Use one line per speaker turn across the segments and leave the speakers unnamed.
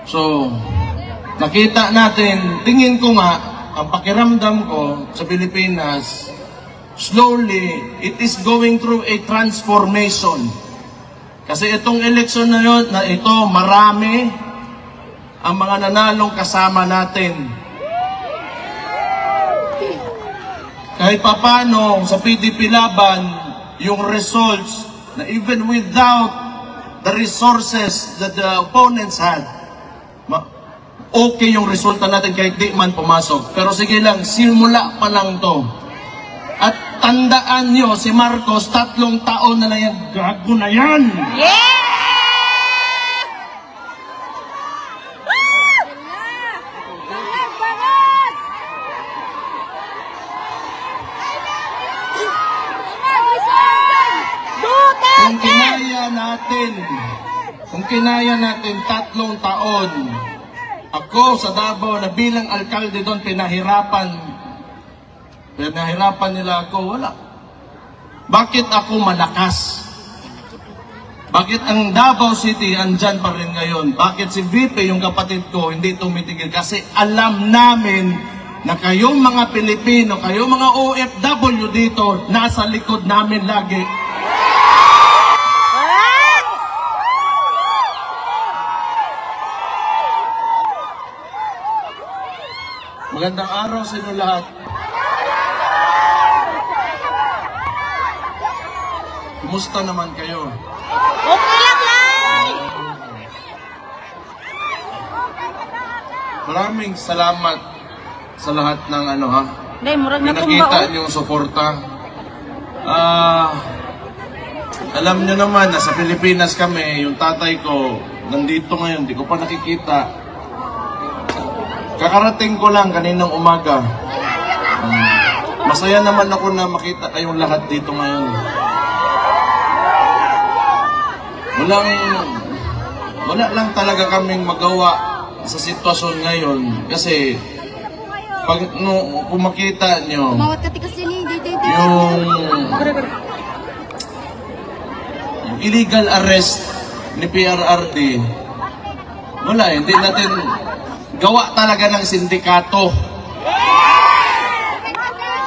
So, nakita natin, tingin ko nga, ang pakiramdam ko sa Pilipinas, slowly, it is going through a transformation. Kasi itong eleksyon na yun, na ito, marami ang mga nanalong kasama natin. Kahit papano, sa PDP Laban, yung results, na even without the resources that the opponents had, okay yung resulta natin kahit di man pumasok. Pero sige lang, simula pa lang to. At tandaan nyo, si Marcos, 3 taon na lang yan. Gago na yan!
Yeah!
Kung kinaya natin 3 taon, ako sa Davao na bilang alkalde doon, pinahirapan nila ako, wala. Bakit ako malakas? Bakit ang Davao City andyan pa rin ngayon? Bakit si VP, yung kapatid ko, hindi tumitigil? Kasi alam namin na kayong mga Pilipino, kayong mga OFW dito, nasa likod namin lagi. Magandang araw sa inyo lahat. Kumusta naman kayo?
Okay lang lang!
Maraming salamat sa lahat ng
pinakita
niyong suporta. Alam niyo naman na sa Pilipinas kami, yung tatay ko nandito ngayon, di ko pa nakikita. Kakarating ko lang kaninang umaga. Masaya naman ako na makita kayong lahat dito ngayon. Wala lang talaga kaming magawa sa sitwasyon ngayon. Kasi kung makita nyo, yung illegal arrest ni PRRD, wala, hindi natin gawa talaga ng sindikato.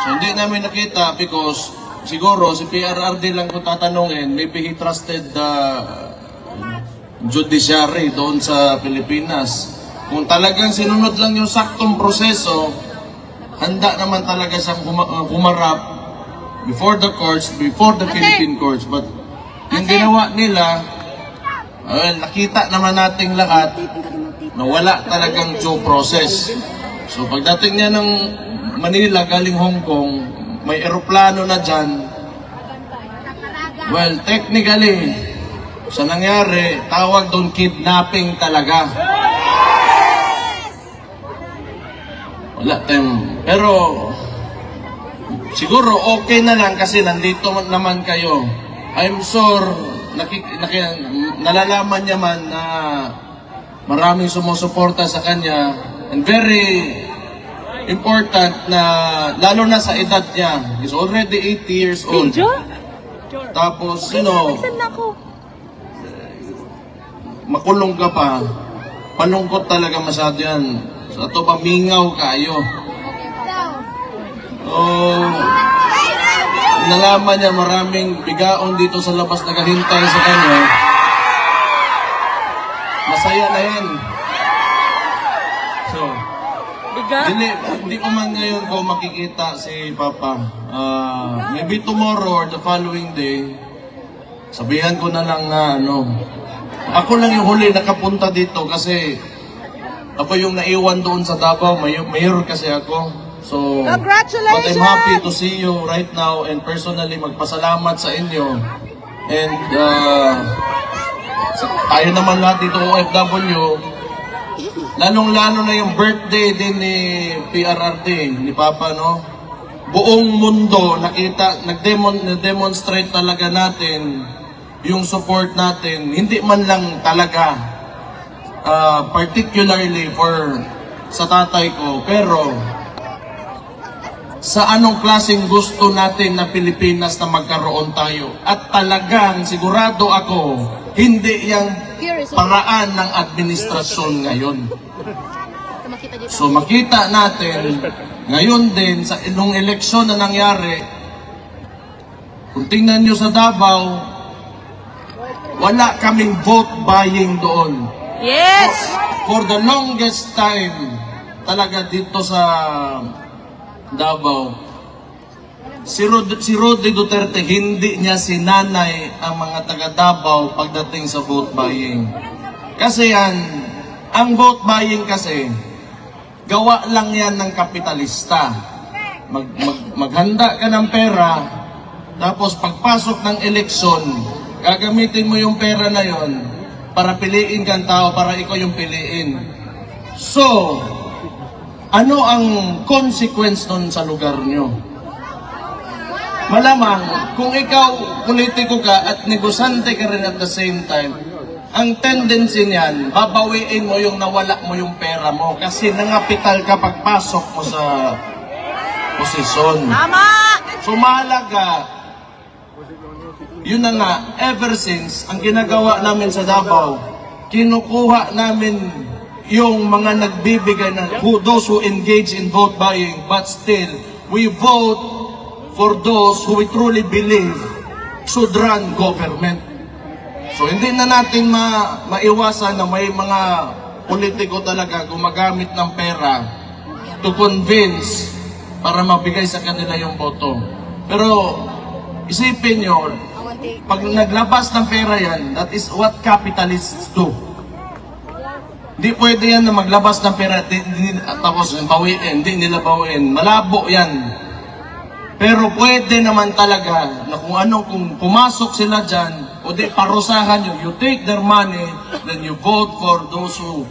So hindi namin nakita because siguro si PRRD lang kung tatanungin, maybe he trusted the judiciary doon sa Pilipinas. Kung talagang sinunod lang yung saktong proseso, handa naman talaga siyang humarap before the courts, before the Philippine courts. But yung ginawa nila, nakita naman nating lahat na wala talagang due process. So pagdating niya ng Manila galing Hong Kong, may eroplano na dyan. Well, technically, sa nangyari, tawag doon kidnapping talaga. Wala tayong, pero siguro okay na lang kasi nandito naman kayo. I'm sure nalalaman niya man na maraming sumusuporta sa kanya, and very important na lalo na sa edad niya. He's already 80 years old. Tapos, makulong ka pa, palungkot talaga masyado yan. Sa ito ba, mingaw kayo. Nalaman niya maraming bigaon dito sa labas naghahintay sa kanya. Masaya na yan. So, hindi ko man ngayon ko makikita si Papa. Maybe tomorrow or the following day, sabihan ko na lang na ako lang yung huli nakapunta dito kasi ako yung naiwan doon sa Davao, mayor kasi ako. So, but I'm happy to see you right now and personally magpasalamat sa inyo. And tayo naman lahat dito OFW, lalong-lalo na yung birthday din ni PRRD, ni Papa, no? Buong mundo nag-demonstrate talaga natin yung support natin. Hindi man lang talaga particularly sa tatay ko, pero sa anong klaseng gusto natin na Pilipinas na magkaroon tayo. At talagang sigurado ako, Hindi yung paraan ng administrasyon ngayon. So makita natin, ngayon din, sa nung eleksyon na nangyari, kung tingnan nyo sa Davao, wala kaming vote buying doon.
Yes!
For the longest time, talaga dito sa Davao, si Roddy Duterte, hindi niya sinanay ang mga taga Davao pagdating sa vote buying. Kasi yan, ang vote buying kasi, gawa lang yan ng kapitalista. Maghanda ka ng pera, tapos pagpasok ng eleksyon, gagamitin mo yung pera na yon para piliin kang tao, para ikaw yung piliin. So, ano ang consequence nun sa lugar nyo? Malamang, kung ikaw politiko ka at negosante ka rin at the same time, ang tendency niyan, babawiin mo yung nawala mo yung pera mo kasi nangapital ka pagpasok mo sa posisyon.
Tama!
So mahalaga, yun na nga, ever since, ang ginagawa namin sa Davao, kinukuha namin yung mga nagbibigay na, those who engage in vote buying, but still, we vote for those who we truly believe should run government. So hindi na natin maiwasan na may mga politiko talaga gumagamit ng pera to convince para mabigay sa kanila yung boto. Pero isipin nyo, pag naglabas ng pera yan, that is what capitalists do. Hindi pwede yan na maglabas ng pera tapos bawiin, hindi nila bawiin. Malabo yan. Pero pwede naman talaga na kung pumasok sila dyan, o di parusahan nyo, you take their money, then you vote for those who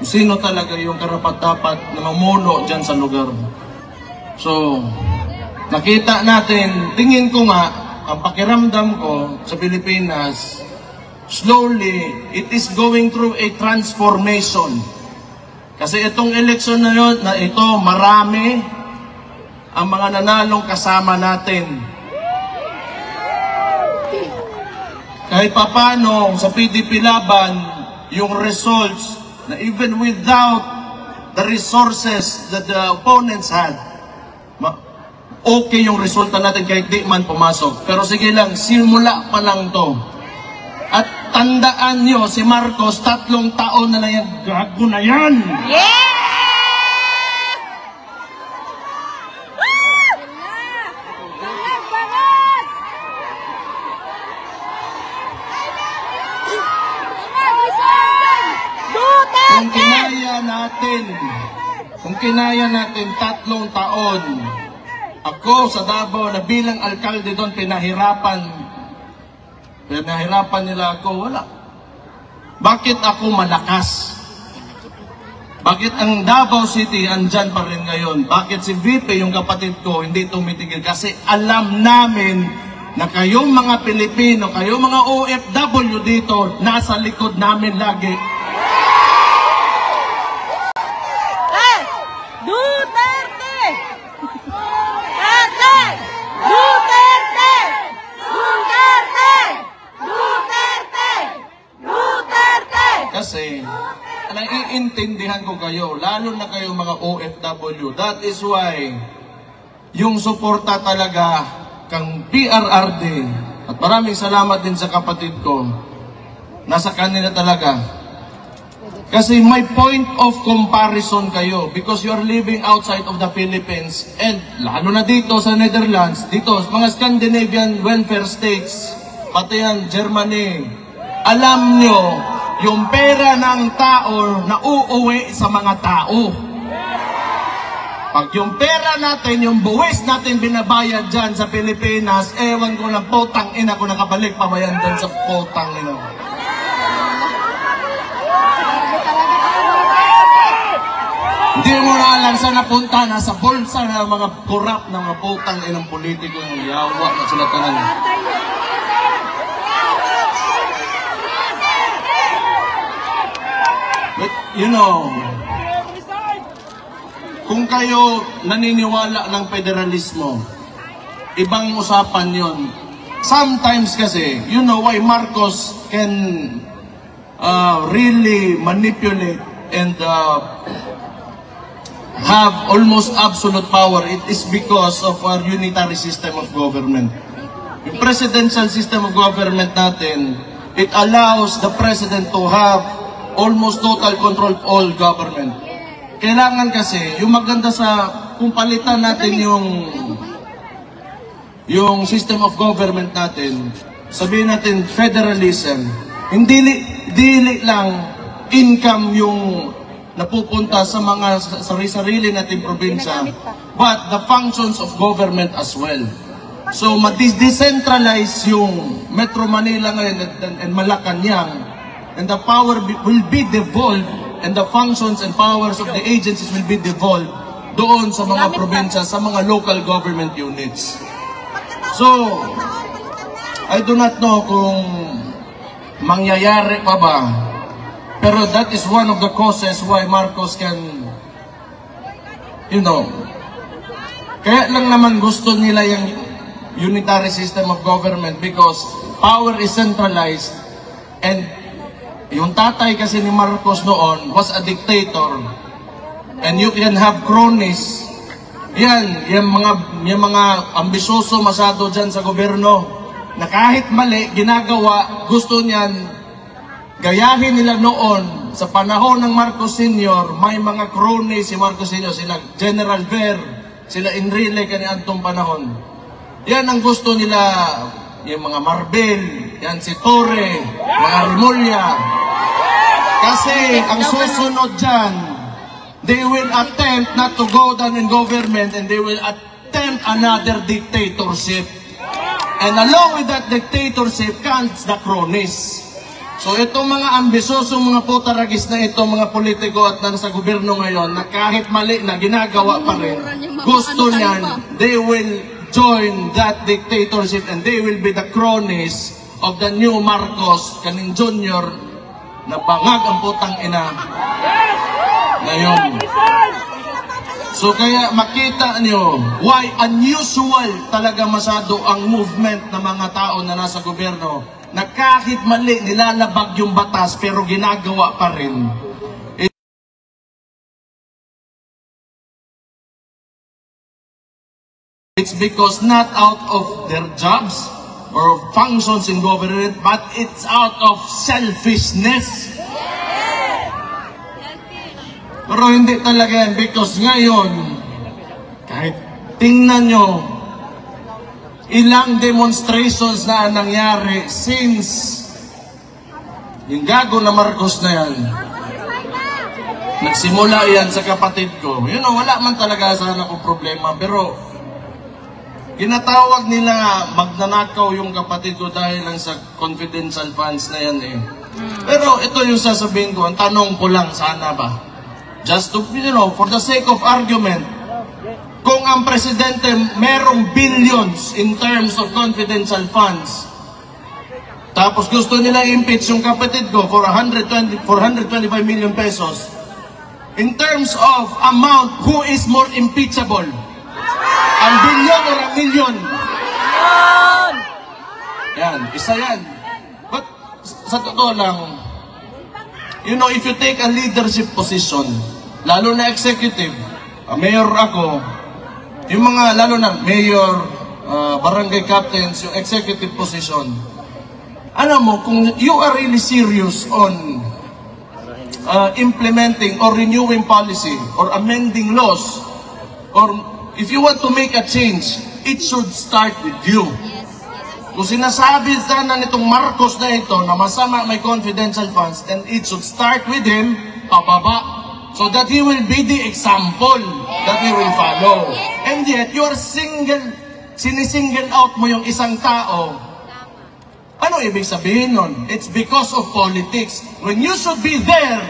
sino talaga yung karapat-dapat na mamuno dyan sa lugar. So, nakita natin, tingin ko nga, ang pakiramdam ko sa Pilipinas, slowly, it is going through a transformation. Kasi itong eleksyon na yun, na ito, marami ang mga nanalong kasama natin. Kahit papano sa PDP laban, yung results na even without the resources that the opponents had, okay yung resulta natin kahit di man pumasok. Pero sige lang, simula pa lang to. At tandaan nyo, si Marcos, 3 taon na lang yan, gago na yan!
Yeah!
Kung kinaya natin 3 taon, ako sa Davao na bilang alkalde doon, pinahirapan nila ako, wala. Bakit ako malakas? Bakit ang Davao City andyan pa rin ngayon? Bakit si VP, yung kapatid ko, hindi tumitigil? Kasi alam namin na kayong mga Pilipino, kayong mga OFW dito, nasa likod namin lagi.
Duterte! Duterte! Duterte! Duterte! Duterte! Duterte!
Kasi, naiintindihan ko kayo, lalo na kayo mga OFW. That is why, yung suporta talaga kang PRRD, at maraming salamat din sa kapatid ko, nasa kanila talaga. Kasi may point of comparison kayo because you are living outside of the Philippines and lalo na dito sa Netherlands, dito mga Scandinavian welfare states, pati yan Germany. Alam nyo, yung pera ng tao na uuwi sa mga tao. Pag yung pera natin, yung buwis natin binabayad dyan sa Pilipinas, ewan ko na potang ina ko nakabalik pa ba yan dyan sa potang ina. Hindi mo na alam saan napunta, nasa bulsa ng mga kurap ng mga putang inang politiko ng yawa na sila tanan. But, you know, kung kayo naniniwala ng federalismo, ibang usapan yon. sometimes kasi, you know why Marcos can really manipulate and have almost absolute power. It is because of our unitary system of government. Yung presidential system of government natin, it allows the president to have almost total control of all government. Kailangan kasi, yung maganda sa, kung palitan natin yung system of government natin, sabihin natin federalism, hindi dili lang income yung napupunta sa mga sarili-sarili nating probinsya, but the functions of government as well. So, ma-decentralize yung Metro Manila ngayon and Malacanang, and the power will be devolved, and the functions and powers of the agencies will be devolved doon sa mga probinsya, sa mga local government units. So, I do not know kung mangyayari pa ba, pero that is one of the causes why Marcos can, you know, kaya lang naman gusto nila yung unitary system of government because power is centralized, and yung tatay kasi ni Marcos noon was a dictator, and you can have cronies. Yung mga ambisyoso masyado dyan sa gobyerno na kahit mali, ginagawa, gusto niyan gayahin nila noon. Sa panahon ng Marcos Sr., may mga cronies si Marcos Sr., sila General Ver, sila Enrile kaniadtong panahon. Yan ang gusto nila, yung mga Marbel, yan si Torre, mga Rimulya. Kasi ang susunod dyan, they will attempt not to go down in government, and they will attempt another dictatorship. And along with that dictatorship comes the cronies. So itong mga ambisyoso, mga putaragis na ito, mga politiko at nasa gobyerno ngayon, na kahit mali na ginagawa pa rin, gusto niyan, they will join that dictatorship, and they will be the cronies of the new Marcos, kaning Junior, na bangag ang putang ina ngayon. So kaya makita niyo why unusual talaga masyado ang movement ng mga tao na nasa gobyerno, na kahit mali nilalabag yung batas pero ginagawa pa rin. It's because not out of their jobs or functions in government, but it's out of selfishness. Pero hindi talaga yan, because ngayon, kahit tingnan nyo, ilang demonstrations na nangyari since yung gago na Marcos na yan. Nagsimula yan sa kapatid ko. You know, wala man talaga sana akong problema, pero ginatawag nila magnanakaw yung kapatid ko dahil lang sa confidential funds na yan eh. Pero ito yung sasabihin ko, ang tanong ko lang sana ba? Just to, you know, for the sake of argument, kung ang presidente merong billions in terms of confidential funds, tapos gusto nila impeach yung kapatid ko for 125 million pesos, in terms of amount, who is more impeachable? Ang billion or ang million? Yan, isa yan. But sa totoo lang, you know, if you take a leadership position, lalo na executive, mayor ako, yung mga, lalo na mayor, barangay captains, yung executive position, alam mo, kung you are really serious on implementing or renewing policy or amending laws, or if you want to make a change, it should start with you. Kung sinasabi sana nitong Marcos na ito na masama may confidential funds, then it should start with him, pababa, so that he will be the example that we will follow. And yet, you are sinisingle out mo yung isang tao. Ano ibig sabihin nun? It's because of politics. When you should be there,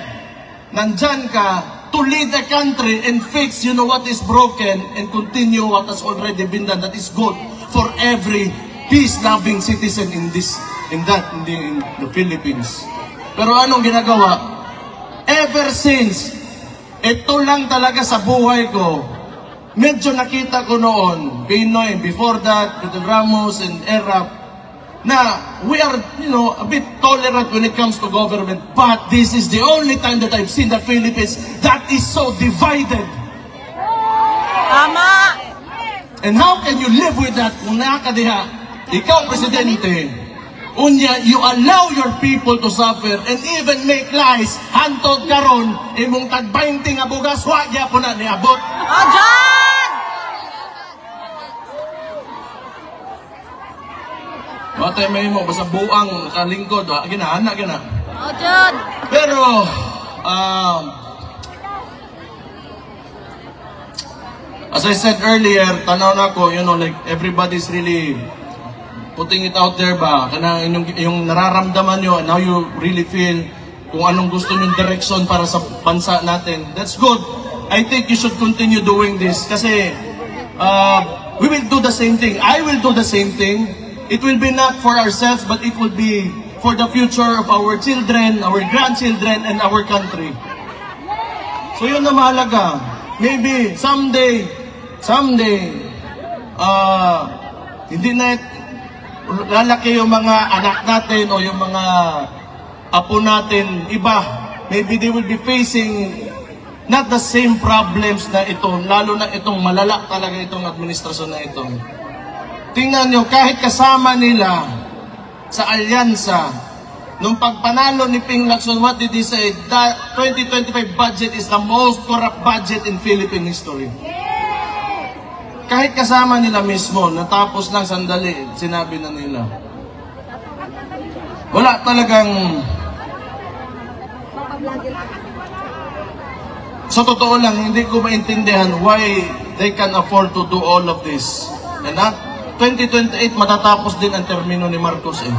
nandyan ka to lead the country and fix, you know, what is broken and continue what has already been done. That is good for every peace-loving citizen in the Philippines. Pero anong ginagawa? Ever since, ito lang talaga sa buhay ko, medyo nakita ko noon, Pinoy, before that, Pedro Ramos and Erap, na we are, a bit tolerant when it comes to government, but this is the only time that I've seen the Philippines that is so divided.
Tama!
And how can you live with that kung nakakadiha? Ikaw, Presidente, unya, you allow your people to suffer and even make lies. Hantod karon, imong tag-20 nga bugas, wagya po na niabot.
O, John!
Batay may mo, basta buang kalingkod, gina.
O, John!
Pero, as I said earlier, tanaw na ko, like everybody's really putting it out there ba? Kana yung nararamdaman nyo, and how you really feel, kung anong gusto nyong direction para sa bansa natin. That's good. I think you should continue doing this kasi we will do the same thing. I will do the same thing. It will be not for ourselves, but it will be for the future of our children, our grandchildren, and our country. So yun na mahalaga. Maybe someday, hindi na lalaki yung mga anak natin o yung mga apo natin, iba. Maybe they will be facing not the same problems na ito, lalo na itong malala talaga itong administrasyon na ito. Tingnan nyo, kahit kasama nila sa alyansa, nung pagpanalo ni Ping Lacson, what did he say? The 2025 budget is the most corrupt budget in Philippine history. Kahit kasama nila mismo, natapos lang sandali, sinabi na nila. Wala talagang... Sa totoo lang, hindi ko maintindihan why they can afford to do all of this. And at 2028, matatapos din ang termino ni Marcos eh.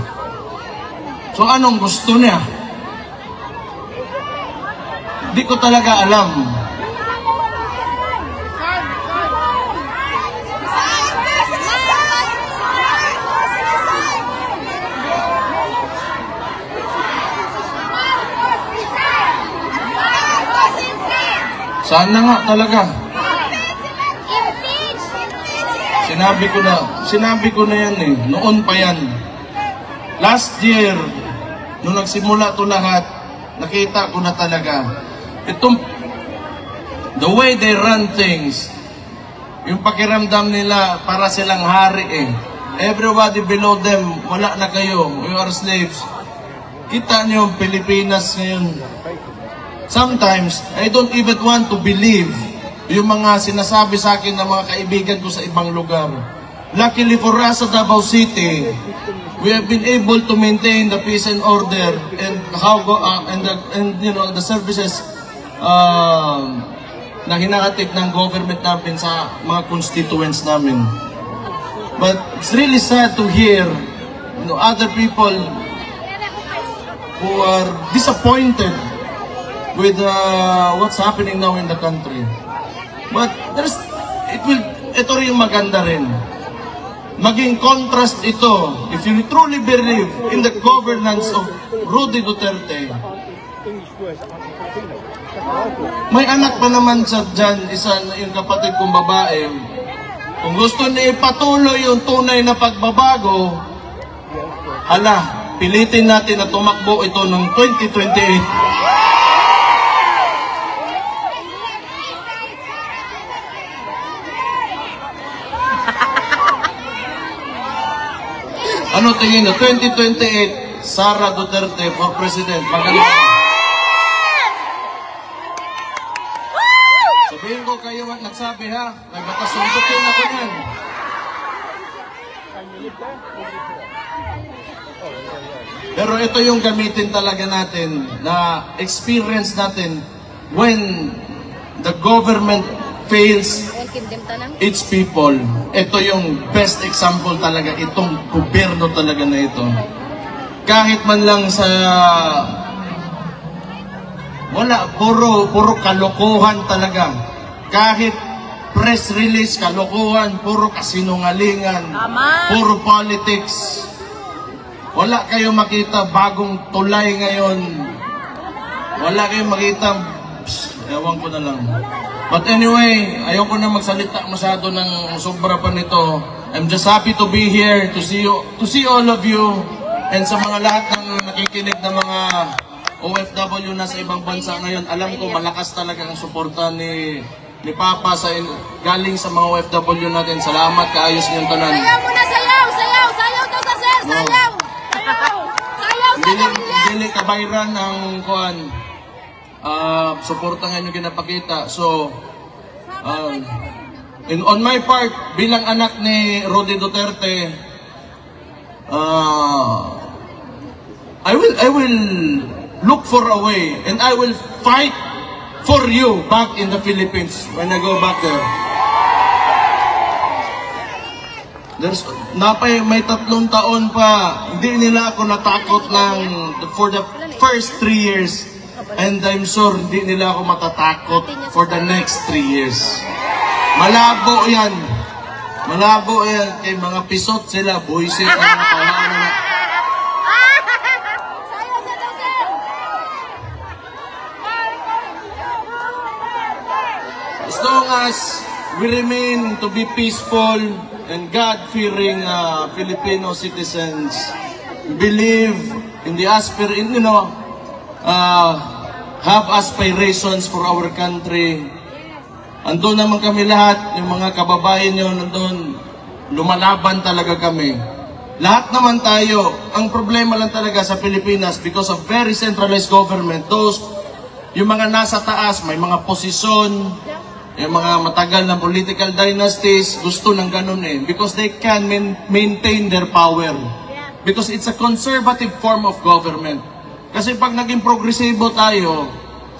So anong gusto niya? Di ko talaga alam. Sana nga talaga. Sinabi ko na yan eh. Noon pa yan. Last year, nung nagsimula to lahat, nakita ko na talaga. The way they run things, yung pakiramdam nila para silang hari eh. Everybody below them, wala na kayo. You are slaves. Kita niyo Pilipinas ngayon. Sometimes, I don't even want to believe yung mga sinasabi sa akin ng mga kaibigan ko sa ibang lugar. Luckily for us at Davao City, we have been able to maintain the peace and order and the services na hinahatid ng government namin sa mga constituents namin. But it's really sad to hear other people who are disappointed with what's happening now in the country. But ito rin yung maganda rin. Maging contrast ito, if you truly believe in the governance of Rudy Duterte. May anak pa naman siya dyan, yung kapatid kong babae. Kung gusto niya ipatuloy yung tunay na pagbabago, pilitin natin na tumakbo ito ng 2028. Ano tingin na? 2028, Sara Duterte for President. Magaling.
Yes!
Sabihin ko kayo nagsabi ha, nagmatasuntukin ako yan. Pero ito yung gamitin talaga natin, na experience natin when the government fails its people. Ito yung best example talaga, itong gobyerno talaga na ito. Kahit man lang sa puro kalokohan talaga. Kahit press release, kalokohan, puro kasinungalingan, puro politics. Wala kayo makita bagong tulay ngayon. Wala kayong makita, ewan ko na lang. But anyway, ayoko na magsalita masyado ng sobra pa nito. I'm just happy to be here to see all of you, and sa mga lahat ng nakikinig ng mga OFW na sa ibang bansa ngayon. Alam ko malakas talaga ang suporta ni Papa galing sa mga OFW natin. Salamat, kaayos niyong tanan.
Sayaw muna, sayaw! Sayaw! Sayaw daw sa sir! Sayaw! Sayaw sa Gabriel!
Dili kabayran ang kuan. Suporta nga yung ginapakita. So, on my part, bilang anak ni Rodi Duterte, I will look for a way, and I will fight for you back in the Philippines when I go back there. May 3 taon pa, hindi nila ako natakot for the first 3 years. And I'm sure hindi nila ako matatakot for the next 3 years. Malabo yan. Malabo yan. Kay mga pisot sila, buisit ang kawalan na. As long as we remain to be peaceful and God-fearing Filipino citizens, believe in the have aspirations for our country. Andun naman kami lahat, yung mga kababayan nyo nandun, lumalaban talaga kami. Lahat naman tayo, ang problema lang talaga sa Pilipinas, because of very centralized government, yung mga nasa taas, may mga posisyon, yung mga matagal na political dynasties, gusto ng ganun because they can maintain their power. Because it's a conservative form of government. Kasi pag naging progresibo tayo,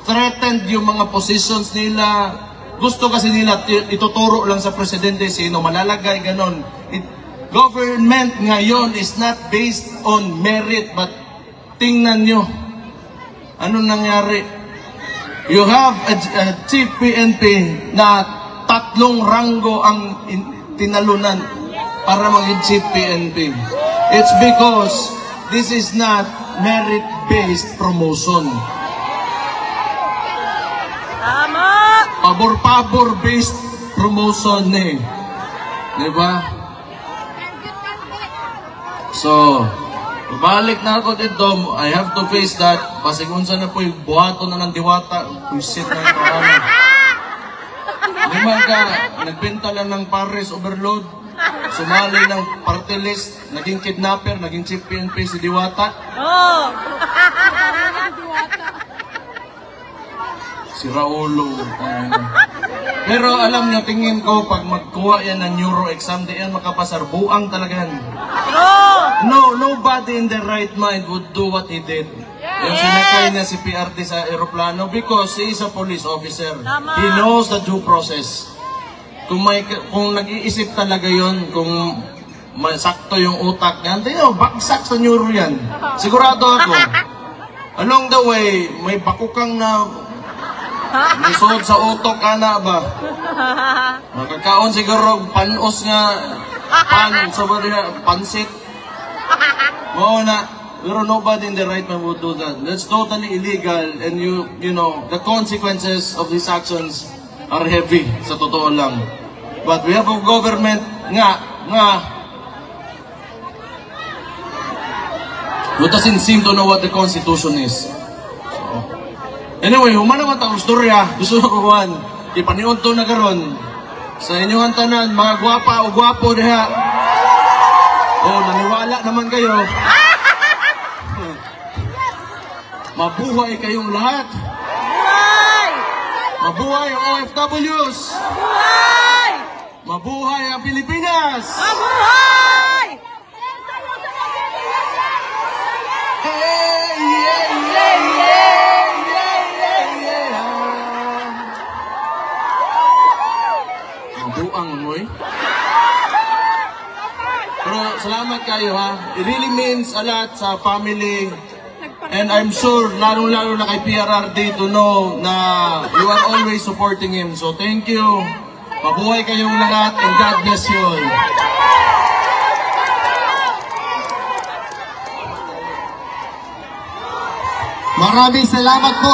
threatened yung mga positions nila. Gusto kasi nila ituturo lang sa presidente sino malalagay, ganon. Government ngayon is not based on merit, but tingnan nyo, anong nangyari? You have a chief PNP na 3 ranggo ang tinalunan para maging chief PNP. It's because this is not merit-based promotion.
Tama!
Pabor-pabor-based promotion Diba? So, balik na ako dito. I have to face that. Pasigunsa na po yung buhato na ng diwata. Puisit na yung kahanan. Lima ka, nagbenta lang ng Paris Overload. Sumali ng party list. Naging kidnapper, naging chief PNP si Diwata.
Oh!
Si Raulo. Pero alam nyo, tingin ko, pag magkuha yan ng neuro exam, di yan makapasar. Buang talaga yan. No, nobody in their right mind would do what he did. Yung sinakay na si PRT sa aeroplano because he is a police officer. He knows the due process. Kung nag-iisip talaga yon, kung sakto yung utak niya, tayo, baksak sa neuro yan. Sigurado ako. Along the way, may bakukang na lisod sa utok ana ba? Makakaon siguro panos nga pansit. Oo na. Pero nobody in the right mind would do that. That's totally illegal, and you know, the consequences of these actions are heavy, sa totoo lang. But we have a government who doesn't seem to know what the Constitution is. Anyway, humana man taong storya, gusto ko kuhan, ipaniun to na karon sa inyong tanan, mga gwapa o gwapo diha. Oh, naniwala naman kayo. Mabuhay kayong lahat. Mabuhay ang OFWs.
Mabuhay!
Mabuhay ang Pilipinas.
Mabuhay!
Hey, yeah, yeah, yeah. Buang moy. Pero salamat kayo It really means a lot sa family. And I'm sure, lalo-lalo na kay PRRD to know na you are always supporting him. So thank you. Mabuhay kayong lahat and God bless you all.
Maraming salamat po.